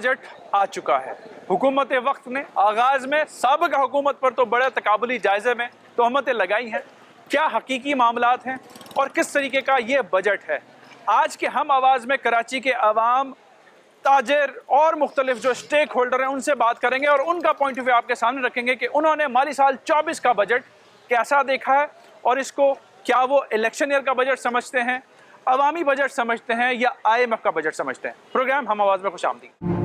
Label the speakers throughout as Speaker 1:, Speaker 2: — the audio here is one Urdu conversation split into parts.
Speaker 1: بجٹ آ چکا ہے۔ حکومت وقت نے آغاز میں سابقہ حکومت پر تو بڑے تقابلی جائزے میں تہمتیں لگائی ہیں۔ کیا حقیقی معاملات ہیں اور کس طریقے کا یہ بجٹ ہے؟ آج کے ہم آواز میں کراچی کے عوام، تاجر اور مختلف جو سٹیک ہولڈر ہیں ان سے بات کریں گے اور ان کا پوائنٹ آف ویو آپ کے سامنے رکھیں گے کہ انہوں نے مالی سال 24 کا بجٹ کیسا دیکھا ہے اور اس کو کیا وہ الیکشن ایئر کا بجٹ سمجھتے ہیں، عوامی بجٹ سمجھتے ہیں یا IMF کا بجٹ سمجھتے ہیں۔ پروگرام ہم آواز میں خوش آمدید۔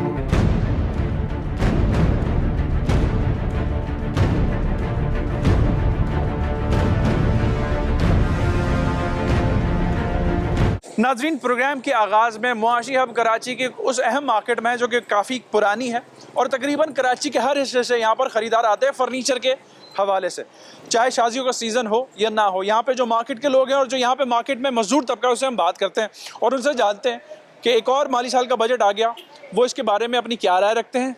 Speaker 1: ناظرین، پروگرام کے آغاز میں معاشی ہب کراچی کے اس اہم مارکیٹ میں ہے جو کہ کافی پرانی ہے اور تقریباً کراچی کے ہر حصے سے یہاں پر خریدار آتے ہیں فرنیچر کے حوالے سے، چاہے شادیوں کا سیزن ہو یا نہ ہو۔ یہاں پہ جو مارکیٹ کے لوگ ہیں اور جو یہاں پہ مارکیٹ میں مزدور طبقہ ہے اسے ہم بات کرتے ہیں اور ان سے جانتے ہیں کہ ایک اور مالی سال کا بجٹ آ گیا، وہ اس کے بارے میں اپنی کیا رائے رکھتے ہیں۔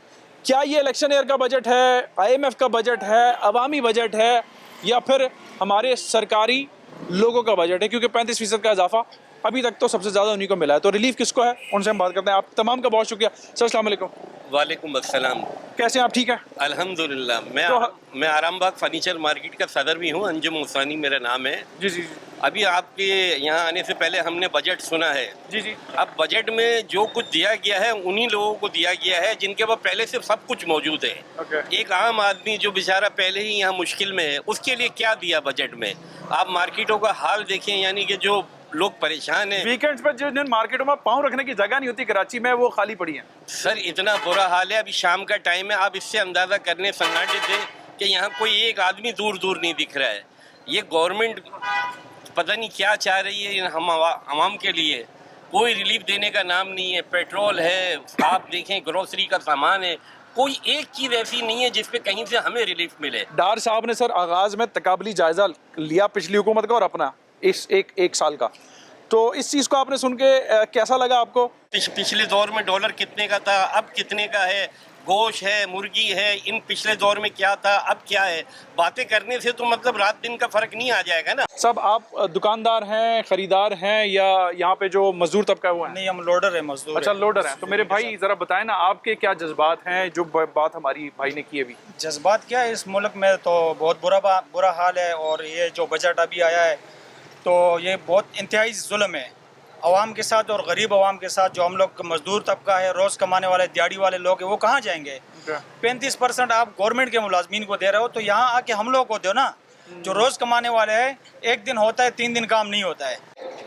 Speaker 1: کیا یہ الیکشن ایئر کا بجٹ ہے، IMF کا بجٹ ہے، عوامی بجٹ ہے یا پھر ہمارے سرکاری لوگوں کا بجٹ ہے، کیونکہ 35% کا اضافہ ابھی تک تو سب سے زیادہ انہی کو ملا ہے۔ تو ریلیف کس کو ہے ان سے ہم بات کرتے ہیں۔ آپ تمام کا بہت شکریہ سر، السلام علیکم۔
Speaker 2: وعلیکم السلام۔
Speaker 1: کیسے ہیں آپ؟ ٹھیک ہے
Speaker 2: الحمدللہ۔ میں آرام باغ فرنیچر مارکیٹ کا صدر بھی ہوں، انجم عثمانی میرا نام ہے۔
Speaker 1: جی جی
Speaker 2: ابھی آپ کے یہاں آنے سے پہلے ہم نے بجٹ سنا ہے۔
Speaker 1: جی جی
Speaker 2: اب بجٹ میں جو کچھ دیا گیا ہے انہی لوگوں کو دیا گیا ہے جن کے پاس پہلے سے سب کچھ موجود ہے۔ ایک عام آدمی جو بیچارہ پہلے ہی یہاں مشکل میں ہے اس کے لیے کیا دیا بجٹ میں؟ آپ مارکیٹوں کا حال دیکھیں، یعنی کہ جو لوگ پریشان ہیں۔
Speaker 1: ویکینڈز پر جن مارکیٹوں میں پاؤں رکھنے کی جگہ نہیں ہوتی کراچی میں، وہ خالی پڑی ہیں
Speaker 2: سر، اتنا برا حال ہے۔ ابھی شام کا ٹائم ہے، آپ اس سے اندازہ کرنے سناٹے تھے کہ یہاں کوئی ایک آدمی دور دور نہیں دکھ رہا ہے۔ یہ گورنمنٹ پتہ نہیں کیا چاہ رہی ہے ہم عوام کے لیے۔ کوئی ریلیف دینے کا نام نہیں ہے۔ پیٹرول ہے، آپ دیکھیں گروسری کا سامان ہے، کوئی ایک چیز ایسی نہیں ہے جس پہ کہیں سے ہمیں ریلیف ملے۔
Speaker 1: ڈار صاحب نے سر آغاز میں تقابلی جائزہ لیا پچھلی حکومت کا اور اپنا اس ایک سال کا، تو اس چیز کو آپ نے سن کے کیسا لگا آپ کو؟
Speaker 2: پچھلے دور میں ڈالر کتنے کا تھا، اب کتنے کا ہے؟ گوشت ہے، مرغی ہے، ان پچھلے دور میں کیا تھا، اب کیا ہے؟ باتیں کرنے سے تو مطلب رات دن کا فرق نہیں آ جائے گا نا۔
Speaker 1: سب آپ دکاندار ہیں، خریدار ہیں یا یہاں پہ جو مزدور طبقہ ہوا ہے؟
Speaker 3: نہیں، ہم لوڈر ہیں، مزدور۔
Speaker 1: اچھا، لوڈر ہیں۔ تو میرے بھائی ذرا بتائیں نا آپ کے کیا جذبات ہیں جو بات ہماری بھائی نے کی ابھی؟
Speaker 3: جذبات کیا ہے، اس ملک میں تو بہت برا حال ہے اور یہ جو بجٹ ابھی آیا ہے تو یہ بہت انتہائی ظلم ہے عوام کے ساتھ اور غریب عوام کے ساتھ۔ جو ہم لوگ مزدور طبقہ ہے، روز کمانے والے دیہڑی والے لوگ ہیں، وہ کہاں جائیں گے؟ 35% آپ گورنمنٹ کے ملازمین کو دے رہے ہو تو یہاں آ کے ہم لوگ کو دو نا، جو روز کمانے والے ہیں۔ ایک دن ہوتا ہے، 3 دن کام نہیں ہوتا ہے۔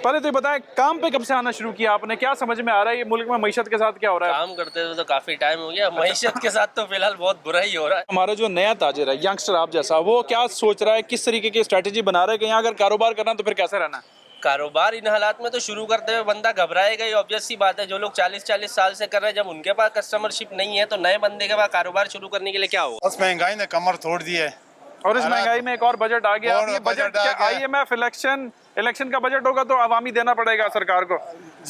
Speaker 1: پہلے تو یہ بتائیں کام پہ کب سے آنا شروع کیا آپ نے؟ کیا سمجھ میں آ رہا ہے یہ ملک میں معیشت کے ساتھ کیا ہو رہا ہے؟
Speaker 4: کام کرتے ہوئے تو کافی ٹائم ہو گیا، معیشت کے ساتھ تو فی الحال بہت برا ہی ہو رہا ہے۔
Speaker 1: ہمارا جو نیا تاجر ہے، ینگسٹر آپ جیسا، وہ کیا سوچ رہا ہے، کس طریقے کی اسٹریٹجی بنا رہا ہے کہ یہاں اگر کاروبار کرنا تو پھر کیسے رہنا ہے؟
Speaker 4: کاروبار ان حالات میں تو شروع کرتے ہوئے بندہ گھبرائے گا، یہ آبویس سی بات ہے۔ جو لوگ 40 سال سے کر رہے ہیں، جب ان کے پاس کسٹمر شپ نہیں ہے تو نئے بندے کے پاس کاروبار شروع کرنے کے لیے کیا ہوگا؟
Speaker 5: بس مہنگائی نے کمر توڑ دی ہے
Speaker 1: اور اس مہنگائی میں ایک اور بجٹ آ گیا۔ یہ بجٹ IMF الیکشن کا بجٹ ہوگا تو عوامی دینا پڑے گا سرکار کو،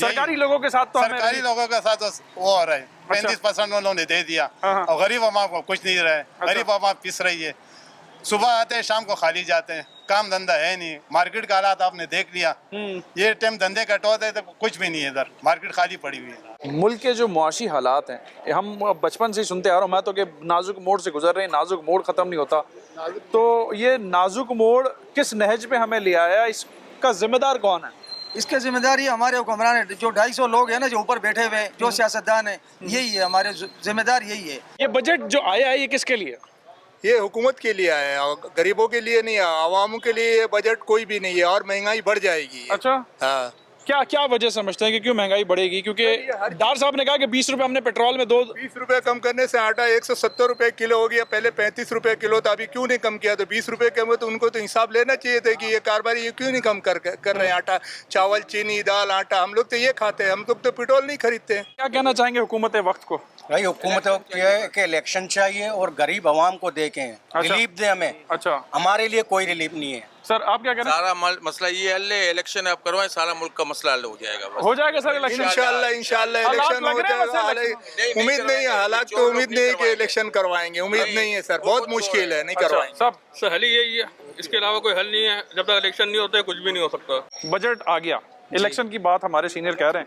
Speaker 1: سرکاری لوگوں کے ساتھ تو
Speaker 5: سرکاری لوگوں کے ساتھ وہ ہو رہا ہے۔ 35% انہوں نے دے دیا اور غریب عوام کو کچھ نہیں رہا ہے۔ غریب عوام پس رہی ہے، صبح آتے ہیں شام کو خالی جاتے ہیں، کام دھندہ ہے نہیں۔ مارکیٹ کا حالات آپ نے دیکھ لیا، یہ ٹائم دھندے کا ٹوٹ ہے تو کچھ بھی نہیں ہے، ادھر مارکیٹ خالی پڑی ہوئی ہے۔
Speaker 1: ملک کے جو معاشی حالات ہیں، ہم بچپن سے سنتے آ رہا ہوں میں تو کہ نازک موڑ سے گزر رہے ہیں، نازک موڑ ختم نہیں ہوتا۔ تو یہ نازک موڑ کس نہج پہ ہمیں لے آیا، اس کا ذمہ دار کون ہے؟
Speaker 6: اس کے ذمہ دار یہ ہمارے حکمران ہیں، جو 250 لوگ ہیں نا جو اوپر بیٹھے ہوئے، جو سیاستدان ہیں، یہی ہے ہمارے ذمہ دار، یہی ہے۔
Speaker 1: یہ بجٹ جو آیا ہے یہ کس کے لیے؟
Speaker 7: یہ حکومت کے لیے آیا ہے، غریبوں کے لیے نہیں ہے، عواموں کے لیے یہ بجٹ کوئی بھی نہیں ہے اور مہنگائی بڑھ جائے گی۔
Speaker 1: اچھا،
Speaker 7: ہاں،
Speaker 1: کیا وجہ سمجھتے ہیں کہ کیوں مہنگائی بڑھے گی؟ کیونکہ ڈار صاحب نے کہا کہ 20 روپے ہم نے پیٹرول میں
Speaker 7: 20 روپے کم کرنے سے آٹا 170 روپے کلو ہو گیا، پہلے 35 روپے کلو تھا، ابھی کیوں نہیں کم کیا؟ تو 20 روپے کم ہوئے تو ان کو تو حساب لینا چاہیے تھا کہ یہ کاروباری یہ کیوں نہیں کم کر رہے ہیں آٹا، چاول، چینی، دال، آٹا۔ ہم لوگ تو یہ کھاتے ہیں، ہم لوگ تو پیٹرول نہیں خریدتے ہیں۔
Speaker 1: کیا کہنا چاہیں گے حکومت وقت کو؟
Speaker 3: بھائی حکومت یہ ہے کہ الیکشن چاہیے اور غریب عوام کو دیکھیں، ریلیف دیں ہمیں۔
Speaker 1: اچھا،
Speaker 3: ہمارے لیے کوئی ریلیف نہیں ہے۔
Speaker 1: سر آپ کیا کہہ رہے ہیں؟
Speaker 8: سارا مسئلہ یہ حل ہے، الیکشن آپ کروائیں، سارا ملک کا مسئلہ حل ہو جائے گا۔
Speaker 1: ہو جائے گا سر الیکشن؟
Speaker 7: انشاءاللہ الیکشن ہو جائے گا۔ امید نہیں ہے، حالات تو امید نہیں ہے کہ الیکشن کروائیں گے، امید نہیں ہے سر، بہت مشکل ہے، نہیں کروائیں گے۔
Speaker 1: سب
Speaker 8: حل یہی ہے، اس کے علاوہ کوئی حل نہیں ہے۔ جب تک الیکشن نہیں ہوتا ہے کچھ بھی نہیں ہو سکتا۔
Speaker 1: بجٹ آ گیا، الیکشن کی بات ہمارے سینئر کہہ رہے ہیں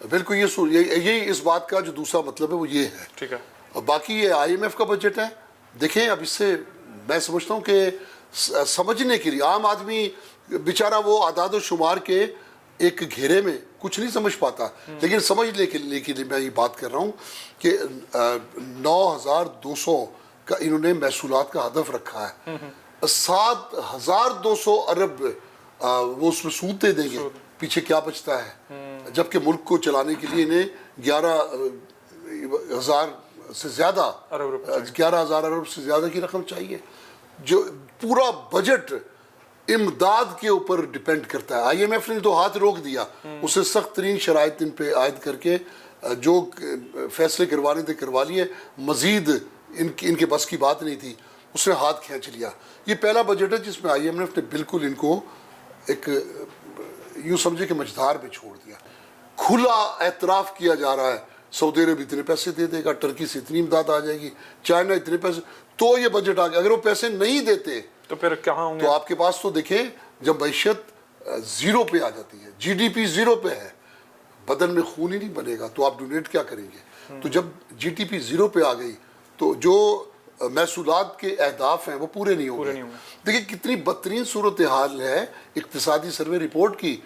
Speaker 9: بالکل یہی اس بات کا جو دوسرا مطلب ہے وہ یہ ہے.
Speaker 1: ٹھیک ہے.
Speaker 9: باقی یہ IMF کا بجٹ ہے. دیکھیں اب اس سے میں سمجھتا ہوں کہ سمجھنے کے لیے عام آدمی بیچارہ وہ اعداد و شمار کے ایک گھیرے میں کچھ نہیں سمجھ پاتا, لیکن سمجھنے کے لیے میں یہ بات کر رہا ہوں کہ 9,200 کا انہوں نے محصولات کا ہدف رکھا ہے. 7,200 ارب وہ اس میں سود دے دیں گے, پیچھے کیا بچتا ہے, جبکہ ملک کو چلانے کے لیے انہیں 11,000 سے زیادہ 11,000 ارب سے زیادہ کی رقم چاہیے. جو پورا بجٹ امداد کے اوپر ڈیپینڈ کرتا ہے. IMF نے تو ہاتھ روک دیا, اسے سخت ترین شرائط ان پہ عائد کر کے جو فیصلے کروانے تھے کروا لیے, مزید ان کے بس کی بات نہیں تھی, اس نے ہاتھ کھینچ لیا. یہ پہلا بجٹ ہے جس میں IMF نے بالکل ان کو ایک یوں سمجھے کہ مجدار میں چھوڑ دیا. کھلا اعتراف کیا جا رہا ہے سعودی عرب اتنے پیسے دے دے گا, ٹرکی سے اتنی امداد آ جائے گی, چائنا اتنے پیسے, تو یہ بجٹ آ گیا. اگر وہ پیسے نہیں دیتے
Speaker 1: تو پھر کہاں ہوں گے؟
Speaker 9: تو آپ کے پاس تو دیکھیں جب معیشت زیرو پہ آ جاتی ہے, GDP زیرو پہ ہے, بدن میں خون ہی نہیں بنے گا تو آپ ڈونیٹ کیا کریں گے؟ تو جب GDP زیرو پہ آ گئی تو جو محصولات کے اہداف ہیں وہ پورے نہیں ہوں گے. دیکھیں کتنی بدترین صورتحال ہے اقتصادی سروے رپورٹ کی.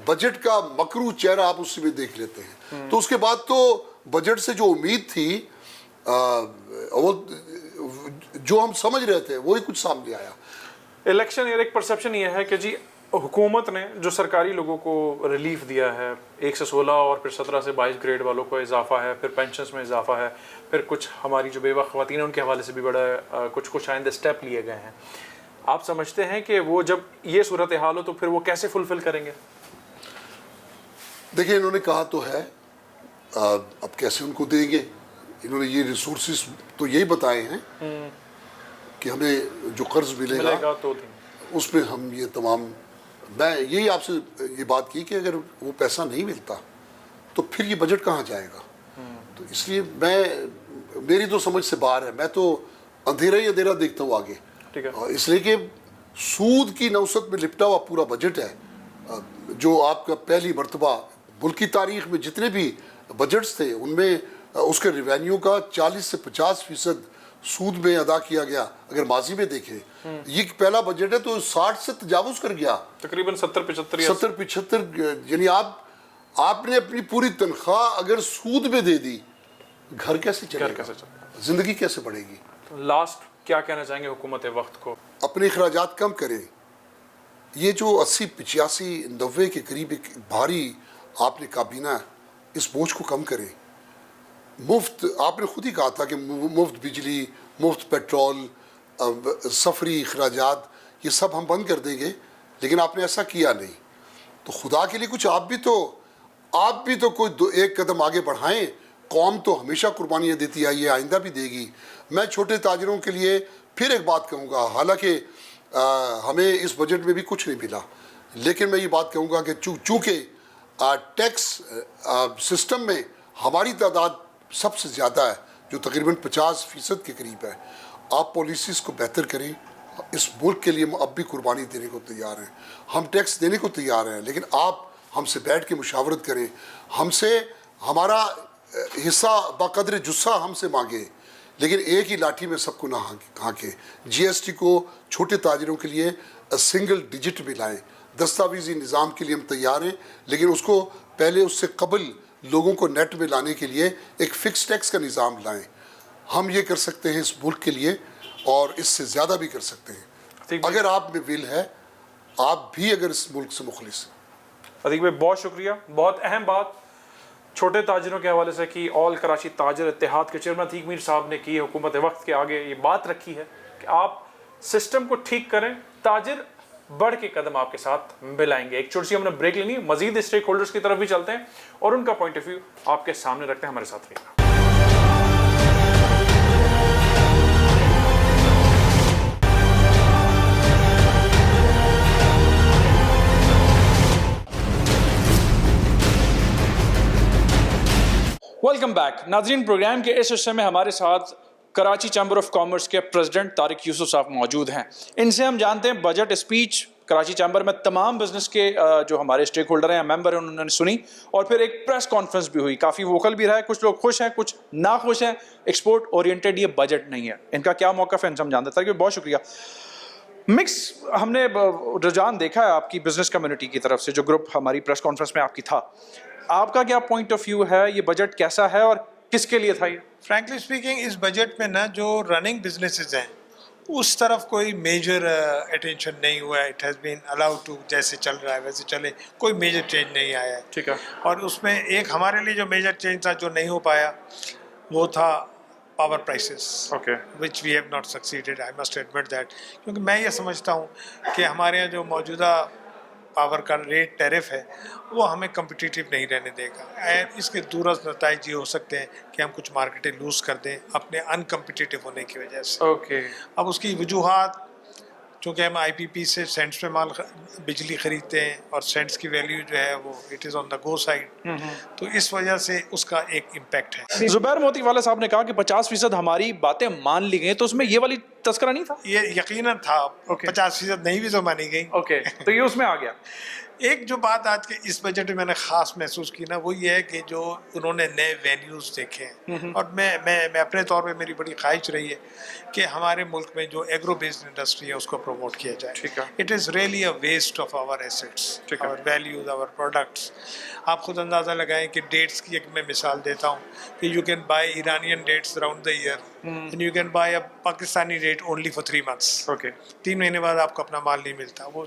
Speaker 9: بجٹ کا مکروہ چہرہ آپ اس میں دیکھ لیتے ہیں. تو اس کے بعد تو بجٹ سے جو امید تھی وہ جو ہم سمجھ رہے تھے وہی کچھ سامنے آیا.
Speaker 1: الیکشن ایک پرسپشن یہ ہے کہ جی حکومت نے جو سرکاری لوگوں کو ریلیف دیا ہے 1 سے 16 اور پھر 17 سے 22 گریڈ والوں کو اضافہ ہے, پھر پینشنز میں اضافہ ہے, پھر کچھ ہماری جو بیوہ خواتین ہیں ان کے حوالے سے بھی بڑا کچھ آئندہ اسٹیپ لیے گئے ہیں. آپ سمجھتے ہیں کہ وہ جب یہ صورتحال ہو تو پھر وہ کیسے فلفل کریں گے؟
Speaker 9: دیکھیں انہوں نے کہا تو ہے, اب کیسے ان کو دیں گے؟ انہوں نے یہ ریسورسز تو یہی بتائے ہیں کہ ہمیں جو قرض ملے گا
Speaker 1: تو
Speaker 9: اس میں ہم یہ تمام, میں یہی آپ سے یہ بات کی کہ اگر وہ پیسہ نہیں ملتا تو پھر یہ بجٹ کہاں جائے گا. تو اس لیے میری تو سمجھ سے باہر ہے. میں تو اندھیرا ہی اندھیرا دیکھتا ہوں آگے, اس لیے کہ سود کی نوسط میں لپٹا ہوا پورا بجٹ ہے جو آپ کا پہلی مرتبہ ملک کی تاریخ میں جتنے بھی بجٹس تھے ان میں اس کے ریونیو کا 40 سے 50% سود میں ادا کیا گیا. اگر ماضی میں دیکھیں یہ پہلا بجٹ ہے تو 60 سے تجاوز کر گیا,
Speaker 1: تقریباً 70-75,
Speaker 9: یعنی آپ نے اپنی پوری تنخواہ اگر سود میں دے دی, گھر کیسے چلے گا, زندگی کیسے بڑھے گی؟
Speaker 1: لاسٹ کیا کہنا چاہیں گے حکومت وقت کو؟
Speaker 9: اپنے اخراجات کم کریں. یہ جو 80-85-90 کے قریب ایک بھاری آپ نے کابینہ ہے, اس بوجھ کو کم کریں. مفت, آپ نے خود ہی کہا تھا کہ مفت بجلی, مفت پیٹرول, سفری اخراجات یہ سب ہم بند کر دیں گے, لیکن آپ نے ایسا کیا نہیں. تو خدا کے لیے کچھ آپ بھی تو کوئی ایک قدم آگے بڑھائیں. قوم تو ہمیشہ قربانیاں دیتی آئی ہے, آئندہ بھی دے گی. میں چھوٹے تاجروں کے لیے پھر ایک بات کہوں گا, حالانکہ ہمیں اس بجٹ میں بھی کچھ نہیں ملا, لیکن میں یہ بات کہوں گا کہ چونکہ ٹیکس سسٹم میں ہماری تعداد سب سے زیادہ ہے جو تقریباً 50% کے قریب ہے, آپ پالیسیز کو بہتر کریں. اس ملک کے لیے ہم اب بھی قربانی دینے کو تیار ہیں, ہم ٹیکس دینے کو تیار ہیں, لیکن آپ ہم سے بیٹھ کے مشاورت کریں, ہم سے ہمارا حصہ بقدر جسہ ہم سے مانگے, لیکن ایک ہی لاٹھی میں سب کو نہ ہانکے. GST کو چھوٹے تاجروں کے لیے سنگل ڈیجٹ میں لائیں. دستاویزی نظام کے لیے ہم تیار ہیں, لیکن اس کو پہلے اس سے قبل لوگوں کو نیٹ میں لانے کے لیے ایک فکس ٹیکس کا نظام لائیں. ہم یہ کر سکتے ہیں اس ملک کے لیے اور اس سے زیادہ بھی کر سکتے ہیں اگر آپ میں ول ہے, آپ بھی اگر اس ملک سے مخلص ہیں.
Speaker 1: عتیق بھائی بہت شکریہ. بہت اہم بات چھوٹے تاجروں کے حوالے سے کی, آل کراچی تاجر اتحاد کے چیئرمین عتیق میر صاحب نے کی. حکومت وقت کے آگے یہ بات رکھی ہے کہ آپ سسٹم کو ٹھیک کریں, تاجر بڑھ کے قدم آپ کے ساتھ ملائیں گے. ایک چھوٹی سی ہم نے بریک لینی, مزید اسٹیک ہولڈرز کی طرف بھی چلتے ہیں اور ان کا پوائنٹ آف ویو آپ کے سامنے رکھتے ہیں. ہمارے ساتھ رہیے. Welcome back. ناظرین, پروگرام کے اس حصے میں ہمارے ساتھ کراچی چیمبر آف کامرس کے پریزیڈنٹ طارق یوسف صاحب موجود ہیں. ان سے ہم جانتے ہیں بجٹ اسپیچ کراچی چیمبر میں تمام بزنس کے جو ہمارے اسٹیک ہولڈر ہیں ممبر ہیں انہوں نے سنی, اور پھر ایک پریس کانفرنس بھی ہوئی, کافی ووکل بھی رہا ہے, کچھ لوگ خوش ہیں کچھ ناخوش ہیں. ایکسپورٹ اورینٹیڈ یہ بجٹ نہیں ہے, ان کا کیا موقف ہے ہم جانتے ہیں. بہت شکریہ. مکس ہم نے رجحان دیکھا ہے آپ کی بزنس کمیونٹی کی طرف سے, جو گروپ ہماری پریس کانفرنس میں آپ کی تھا, آپ کا کیا پوائنٹ آف ویو ہے, یہ بجٹ کیسا ہے اور کس کے لیے تھا یہ؟
Speaker 10: فرینکلی اسپیکنگ اس بجٹ میں نا جو رننگ بزنسز ہیں اس طرف کوئی میجر اٹینشن نہیں ہوا ہے. It has been allowed to جیسے چل رہا ہے ویسے چلے, کوئی میجر چینج نہیں آیا ہے.
Speaker 1: ٹھیک ہے.
Speaker 10: اور اس میں ایک ہمارے لیے جو میجر چینج تھا جو نہیں ہو پایا وہ تھا power prices, which we have not succeeded, I must admit that. کیونکہ میں یہ سمجھتا ہوں کہ ہمارے یہاں جو موجودہ پاور کا ریٹ ٹیرف ہے وہ ہمیں کمپٹیٹیو نہیں رہنے دے گا. اینڈ اس کے دورز نتائج یہ ہو سکتے ہیں کہ ہم کچھ مارکیٹیں لوز کر دیں اپنے ان کمپٹیٹیو ہونے کی وجہ سے. اب اس کی وجوہات, چونکہ ہم آئی پی پی سے سینٹس میں بجلی خریدتے ہیں اور سینٹس کی ویلیو جو ہے وہ it is on the go side, تو اس وجہ سے اس کا ایک امپیکٹ ہے.
Speaker 1: زبیر موتی والا صاحب نے کہا کہ 50% ہماری باتیں مان لی گئی, تو اس میں یہ والی تذکرہ نہیں تھا؟
Speaker 10: یہ یقیناً تھا, 50% نہیں بھی تو مانی گئی.
Speaker 1: اوکے, تو یہ اس میں آ گیا.
Speaker 10: ایک جو بات آج کے اس بجٹ میں نے خاص محسوس کی نا وہ یہ ہے کہ جو انہوں نے نئے وینیوز دیکھے ہیں, اور میں اپنے طور پہ میری بڑی خواہش رہی ہے کہ ہمارے ملک میں جو ایگرو بیسڈ انڈسٹری ہے اس کو پروموٹ کیا جائے. It is really a waste of our assets, our values, our products. آپ خود اندازہ لگائیں کہ ڈیٹس کی ایک میں مثال دیتا ہوں کہ you can buy Iranian dates around the year and you can buy a Pakistani date only for 3 months. 3 مہینے بعد آپ کو اپنا مال نہیں ملتا. وہ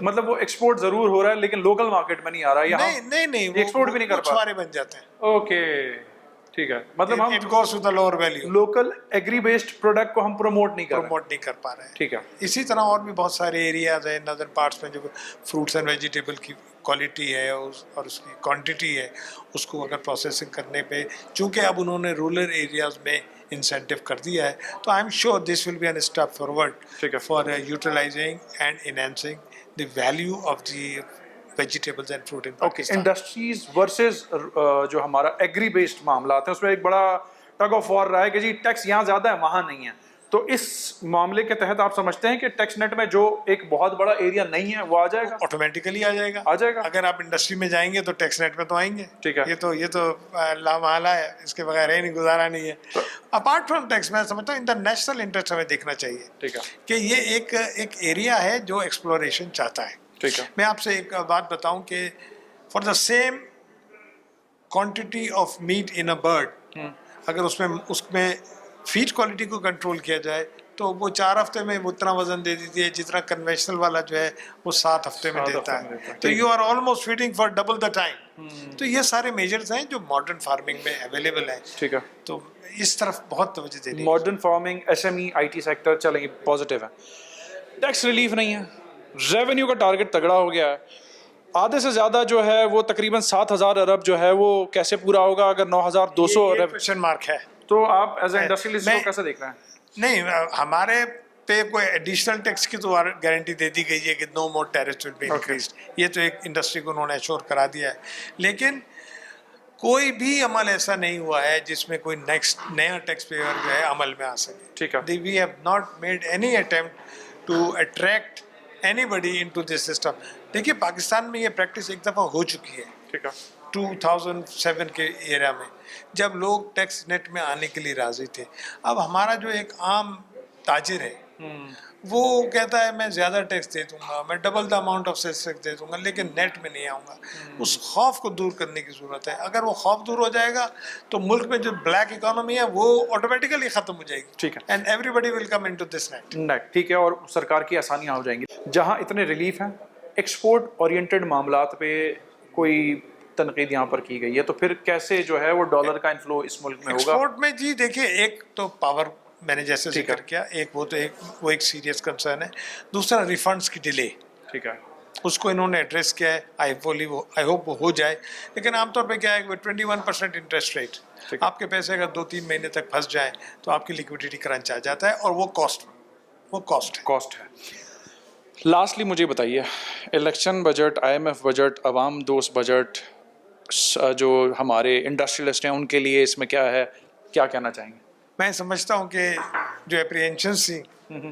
Speaker 1: مطلب وہ ایکسپورٹ ضرور ہو رہا ہے لیکن لوکل مارکیٹ میں نہیں آ رہا ہے.
Speaker 10: نہیں
Speaker 1: ایکسپورٹ بھی نہیں کر پا
Speaker 10: سارے بن جاتے ہیں.
Speaker 1: اوکے, ٹھیک ہے. مطلب ہم
Speaker 10: it goes to the lower value,
Speaker 1: local agri based product کو ہم پروموٹ نہیں
Speaker 10: کر پا رہے ہیں.
Speaker 1: ٹھیک ہے.
Speaker 10: اسی طرح اور بھی بہت سارے ایریاز ہیں نادر پارٹس میں جو فروٹس اینڈ ویجیٹیبل کی کوالٹی ہے اور اس کی کوانٹٹی ہے, اس کو اگر پروسیسنگ کرنے پہ, چونکہ اب انہوں نے رورل ایریاز میں انسینٹو کر دیا ہے, تو I am sure this will be an step forward for utilising and enhancing the value of the vegetables and fruit in Pakistan.
Speaker 1: Industries versus جو ہمارا ایگری بیسڈ معاملات ہیں اس میں ایک بڑا ٹگ آف وار رہا ہے کہ جی ٹیکس یہاں زیادہ ہے وہاں نہیں ہے. تو اس معاملے کے تحت آپ سمجھتے ہیں کہ ٹیکس نیٹ میں جو ایک بہت بڑا ایریا نہیں ہے وہ آ جائے گا؟
Speaker 10: آٹومیٹیکلی آ جائے گا. اگر آپ انڈسٹری میں جائیں گے تو ٹیکس نیٹ میں تو آئیں گے. ٹھیک ہے. یہ تو لامحالہ ہے, اس کے بغیر ہی نہیں گزارا نہیں ہے. اپارٹ فرام ٹیکس میں سمجھتا ہوں انٹرنیشنل انٹرسٹ ہمیں دیکھنا چاہیے. ٹھیک ہے. کہ یہ ایک ایریا ہے جو ایکسپلوریشن چاہتا ہے. ٹھیک ہے. میں آپ سے ایک بات بتاؤں کہ for the same quantity of meat in a bird, اگر اس میں فیڈ کوالٹی کو کنٹرول کیا جائے تو وہ 4 ہفتے میں اتنا وزن دے دیتی ہے جتنا کنونشنل والا جو ہے وہ 7 ہفتے میں دیتا ہے. تو you are almost feeding for double the time. تو یہ سارے میجرز ہیں جو ماڈرن فارمنگ میں اویلیبل ہیں. ٹھیک ہے. تو اس طرف بہت توجہ دینی.
Speaker 1: Modern farming, S M E, I T sector چلیں گے پازیٹیو ہے. ٹیکس ریلیف نہیں ہے, ریونیو کا ٹارگٹ تگڑا ہو گیا ہے, آدھے سے زیادہ جو ہے وہ تقریباً 7,000 ارب جو ہے وہ کیسے پورا ہوگا اگر 9,200 ارب
Speaker 10: کوشچن مارک ہے.
Speaker 1: تو آپ ایز اے انڈسٹریلسٹ کو کیسے دیکھ رہے ہیں؟
Speaker 10: نہیں, ہمارے پہ کوئی ایڈیشنل ٹیکس کی تو گارنٹی دے دی گئی ہے کہ نو مور ٹیرس ول بی انکریزڈ. یہ تو ایک انڈسٹری کو انہوں نے ایشور کرا دیا ہے. لیکن کوئی بھی عمل ایسا نہیں ہوا ہے جس میں کوئی نیکسٹ نیا ٹیکس پیئر جو ہے عمل میں آ سکے. ٹھیک ہے. We have not made any attempt to attract anybody into this system. دیکھیے پاکستان میں یہ پریکٹس ایک دفعہ ہو چکی ہے. ٹھیک ہے. 2007 کے ایرا میں جب لوگ ٹیکس نیٹ میں آنے کے لیے راضی تھے. اب ہمارا جو ایک عام تاجر ہے وہ کہتا ہے میں زیادہ ٹیکس دے دوں گا, میں double the amount of sales tax دے دوں گا, لیکن نیٹ میں نہیں آؤں گا. اس خوف کو دور کرنے کی ضرورت ہے. اگر وہ خوف دور ہو جائے گا تو ملک میں جو بلیک اکانومی ہے وہ آٹومیٹیکلی ختم ہو جائے گی. ٹھیک ہے. And everybody will come into this net.
Speaker 1: ٹھیک ہے. اور سرکار کی آسانیاں ہو جائیں گی. جہاں اتنے ریلیف ہیں, ایکسپورٹ اورینٹڈ معاملات پہ کوئی تنقید یہاں پر کی گئی ہے, تو پھر کیسے جو ہے وہ ڈالر کا انفلو اس ملک میں ہوگا؟
Speaker 10: ایکسپورٹ میں جی دیکھیے, ایک تو پاور میں نے جیسے ذکر کیا, وہ ایک سیریس کنسرن ہے. دوسرا ریفنڈس کی ڈیلے. ٹھیک ہے. اس کو انہوں نے ایڈریس کیا ہے. آئی ہوپ وہ ہو جائے. لیکن عام طور پہ کیا ہے 21% انٹرسٹ ریٹ, آپ کے پیسے اگر 2-3 مہینے تک پھنس جائیں تو آپ کی لیکوڈیٹی کرنچ آ جاتا ہے, اور وہ کاسٹ ہے.
Speaker 1: لاسٹلی مجھے بتائیے, election budget, I M F budget, عوام دوست بجٹ, جو ہمارے انڈسٹریلسٹ ہیں ان کے لیے اس میں کیا ہے, کیا کہنا چاہیں گے؟
Speaker 10: میں سمجھتا ہوں کہ جو اپریہنشنس تھیں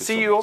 Speaker 1: CEO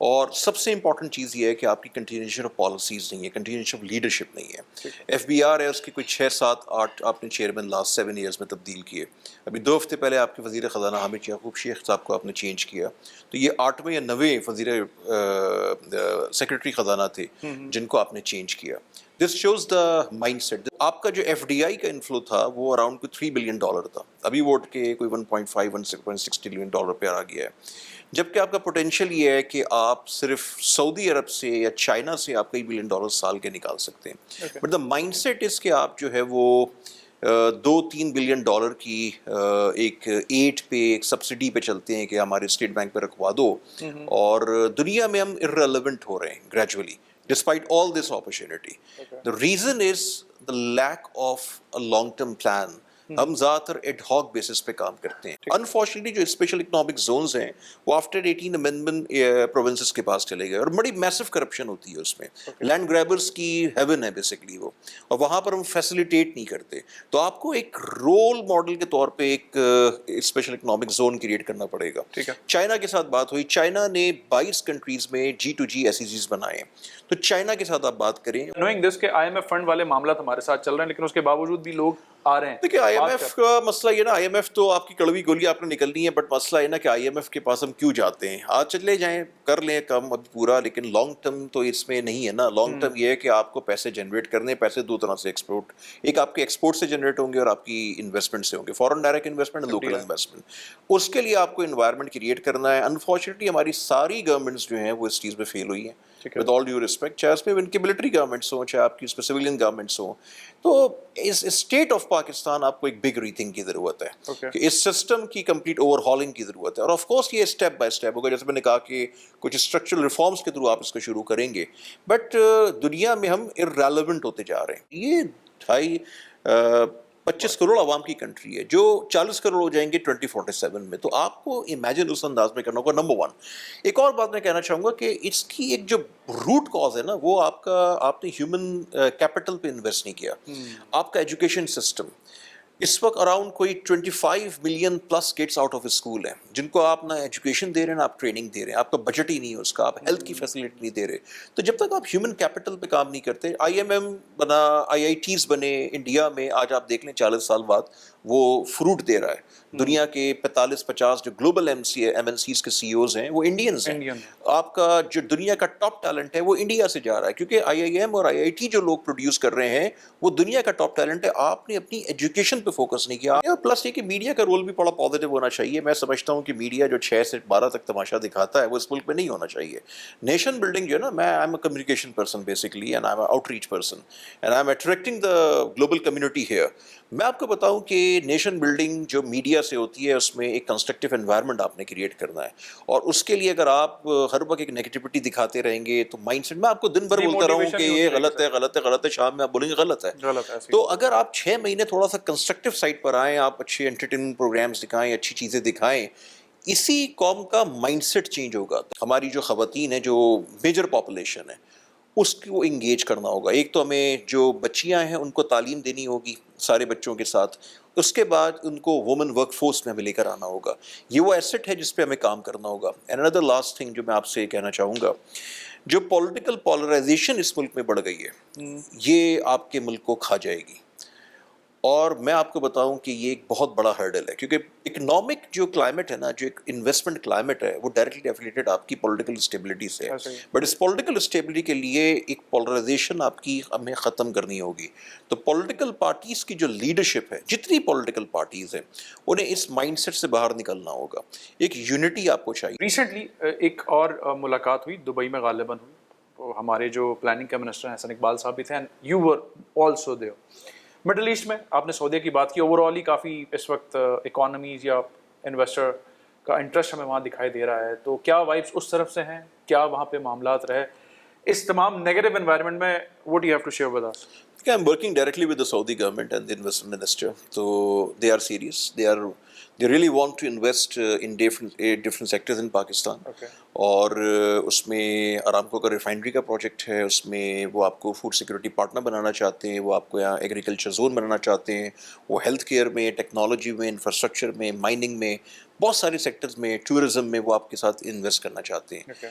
Speaker 11: اور سب سے امپورٹنٹ چیز یہ ہے کہ آپ کی کنٹینیوشن آف پالیسیز نہیں ہے, کنٹینیوشن آف لیڈرشپ نہیں ہے. ایف بی آر ہے, اس کی کوئی 6 7 8 آپ نے چیئرمین لاسٹ 7 ایئرس میں تبدیل کیے. ابھی 2 ہفتے پہلے آپ کے وزیر خزانہ حامد یعقوب شیخ صاحب کو آپ نے چینج کیا. تو یہ 8ویں یا 9ویں وزیر سیکرٹری خزانہ تھے جن کو آپ نے چینج کیا. This shows the mindset. آپ کا جو ایف ڈی آئی کا انفلو تھا وہ اراؤنڈ کوئی $3 بلین تھا, ابھی ووٹ کے کوئی 1.5-1.6 ٹریلین ڈالر پہ آ گیا ہے. جبکہ آپ کا پوٹینشیل یہ ہے کہ آپ صرف سعودی عرب سے یا چائنا سے آپ کئی $1 بلین سال کے نکال سکتے ہیں. بٹ دا مائنڈ سیٹ اس کہ آپ جو ہے وہ 2-3 بلین ڈالر کی ایک ایٹ پہ ایک سبسڈی پہ چلتے ہیں کہ ہمارے اسٹیٹ بینک پہ رکھوا دو, اور دنیا میں ہم irrelevant ہو رہے ہیں gradually despite all this opportunity. The reason is the lack of a long-term plan. ہم زیادہ تر ایڈ ہاک بیسس پہ کام کرتے ہیں. انفارچونیٹلی جو اسپیشل اکنامک زونز ہیں وہ آفٹر 18 امینڈمنٹ پروونسز کے پاس چلے گئے, اور بڑی میسو کرپشن ہوتی ہے اس میں. لینڈ گریبرز کی ہیون ہے بیسکلی وہ, اور وہاں پر ہم فیسیلیٹیٹ نہیں کرتے. تو آپ کو ایک رول ماڈل کے طور پہ ایک اسپیشل اکنامک زون کریٹ کرنا پڑے گا. چائنا کے ساتھ بات ہوئی, چائنا نے 22 کنٹریز میں G2G SEZs بنائے. تو چائنا کے ساتھ آپ بات کریں,
Speaker 1: نوئنگ دس کہ آئی ایم ایف فنڈ والے معاملات ہمارے ساتھ چل رہے ہیں, لیکن اس کے باوجود بھی لوگ آ رہے ہیں.
Speaker 11: دیکھیں آئی ایم ایف کا مسئلہ یہ نا, آئی ایم ایف تو آپ کی کڑوی گولی آپ نے نکلنی ہے, بٹ مسئلہ یہ نا کہ آئی ایم ایف کے پاس ہم کیوں جاتے ہیں. آج چلے جائیں, کر لیں کم ابھی پورا, لیکن لانگ ٹرم تو اس میں نہیں ہے نا. لانگ ٹرم یہ ہے کہ آپ کو پیسے جنریٹ کرنے, پیسے 2 طرح سے ایکسپورٹ, ایک آپ کے ایکسپورٹ سے جنریٹ ہوں گے اور آپ کی انویسٹمنٹ سے ہوں گے, foreign direct investment, local investment. اس کے لیے آپ کو انوائرمنٹ کریٹ کرنا ہے. انفارچونیٹلی ہماری ساری گورنمنٹس جو ہیں وہ اس چیز میں فیل ہوئی ہیں, ود آل ڈیو ریسپیکٹ, چاہے اس میں ان کی ملٹری گورنمنٹس ہوں, چاہے آپ کی اس میں سویلین گورنمنٹس ہوں. تو اس اسٹیٹ آف پاکستان آپ کو ایک بگ ری تھنک کی ضرورت ہے, کہ اس سسٹم کی کمپلیٹ اوور ہالنگ کی ضرورت ہے. اور آف کورس یہ اسٹیپ بائی اسٹیپ ہوگا, جیسے میں نے کہا کہ کچھ اسٹرکچرل ریفارمس کے تھرو آپ اس کو شروع کریں گے. بٹ دنیا میں ہم irrelevant ہوتے جا رہے ہیں. یہ 25 کروڑ عوام کی کنٹری ہے, جو 40 کروڑ ہو جائیں گے 2047 میں. تو آپ کو امیجن اس انداز میں کرنا ہوگا. نمبر 1 ایک اور بات میں کہنا چاہوں گا کہ اس کی ایک جو روٹ کاز ہے نا, وہ آپ نے ہیومن کیپٹل پہ انویسٹ نہیں کیا. آپ کا ایجوکیشن سسٹم اس وقت اراؤنڈ کوئی 25 million plus kids out of school ہیں, جن کو آپ نہ ایجوکیشن دے رہے ہیں, نہ آپ ٹریننگ دے رہے ہیں. آپ کا بجٹ ہی نہیں ہے اس کا, آپ ہیلتھ کی فیسلٹی نہیں دے رہے. تو جب تک آپ ہیومن کیپٹل پہ کام نہیں کرتے, IMM بنا, IITs بنے انڈیا میں, آج آپ دیکھ لیں 40 سال بعد وہ فروٹ دے رہا ہے. دنیا کے 45-50 جو گلوبل MNCs کے CEOs ہیں وہ انڈینز ہیں. آپ کا جو دنیا کا ٹاپ ٹیلنٹ ہے وہ انڈیا سے جا رہا ہے, کیونکہ IIM اور IIT جو لوگ پروڈیوس کر رہے ہیں وہ دنیا کا ٹاپ ٹیلنٹ ہے. آپ نے اپنی ایجوکیشن پہ فوکس نہیں کیا. پلس یہ کہ میڈیا کا رول بھی بڑا پازیٹیو ہونا چاہیے. میں سمجھتا ہوں کہ میڈیا جو 6 سے 12 تک تماشا دکھاتا ہے وہ اس ملک میں نہیں ہونا چاہیے. نیشن بلڈنگ جو ہے نا, میں I am a communication person basically, and I am a outreach person, and I am attracting the global community here. میں آپ کو بتاؤں کہ نیشن بلڈنگ جو میڈیا سے ہوتی ہے اس میں ایک کنسٹرکٹیو انوائرمنٹ آپ نے کریٹ کرنا ہے, اور اس کے لیے اگر آپ ہر وقت ایک نیگیٹیوٹی دکھاتے رہیں گے تو مائنڈ سیٹ, میں آپ کو دن بھر بولتا رہوں کہ یہ غلط ہے غلط ہے غلط ہے, شام میں آپ بولیں گے غلط ہے. تو اگر آپ 6 مہینے تھوڑا سا کنسٹرکٹیو سائڈ پر آئیں, آپ اچھے انٹرٹینمنٹ پروگرامس دکھائیں, اچھی چیزیں دکھائیں, اسی قوم کا مائنڈ سیٹ چینج ہوگا. ہماری جو خواتین ہیں, جو میجر پاپولیشن ہے, اس کو انگیج کرنا ہوگا. ایک تو ہمیں جو بچیاں ہیں ان کو تعلیم دینی ہوگی سارے بچوں کے ساتھ, اس کے بعد ان کو وومن ورک فورس میں ہمیں لے کر آنا ہوگا. یہ وہ ایسٹ ہے جس پہ ہمیں کام کرنا ہوگا. اینڈ اندر لاسٹ تھنگ جو میں آپ سے کہنا چاہوں گا, جو پولیٹیکل پولرائزیشن اس ملک میں بڑھ گئی ہے, یہ آپ کے ملک کو کھا جائے گی. اور میں آپ کو بتاؤں کہ یہ ایک بہت بڑا ہرڈل ہے, کیونکہ اکنامک جو کلائمیٹ ہے نا, جو ایک انویسٹمنٹ کلائمیٹ ہے, وہ ڈائریکٹلی ایفیلیٹڈ آپ کی پولیٹیکل اسٹیبلٹی سے ہے. بٹ اس پولیٹیکل اسٹیبلٹی کے لیے ایک پولرائزیشن آپ کی ہمیں ختم کرنی ہوگی. تو پولیٹیکل پارٹیز کی جو لیڈرشپ ہے, جتنی پولیٹیکل پارٹیز ہیں, انہیں اس مائنڈ سیٹ سے باہر نکلنا ہوگا. ایک یونٹی آپ کو چاہیے.
Speaker 1: ریسنٹلی ایک اور ملاقات ہوئی دبئی میں غالباً ہوئی, ہمارے جو پلاننگ کے منسٹر حسن اقبال صاحب بھی تھے, and you were also there. Middle East میں آپ نے سعودیہ کی بات کی, اوور آل ہی کافی اس وقت اکانومیز یا انویسٹر کا انٹرسٹ ہمیں وہاں دکھائی دے رہا ہے. تو کیا وائبس اس طرف سے ہیں, کیا وہاں پہ معاملات رہے اس تمام نیگیٹو انوائرمنٹ میں؟ what do you have to share with us?
Speaker 11: I'm working directly with the Saudi government and the investment minister. So they are serious. They really want to invest in different sectors in Pakistan.
Speaker 1: Okay.
Speaker 11: اور اس میں ارامکو کا ریفائنری کا پروجیکٹ ہے, اس میں وہ آپ کو فوڈ سیکورٹی پارٹنر بنانا چاہتے ہیں, وہ آپ کو یہاں ایگریکلچر زون بنانا چاہتے ہیں, وہ ہیلتھ کیئر میں, ٹیکنالوجی میں, انفراسٹرکچر میں, مائننگ میں, بہت سارے سیکٹرز میں, ٹورزم میں وہ آپ کے ساتھ انویسٹ کرنا چاہتے ہیں.
Speaker 1: Okay.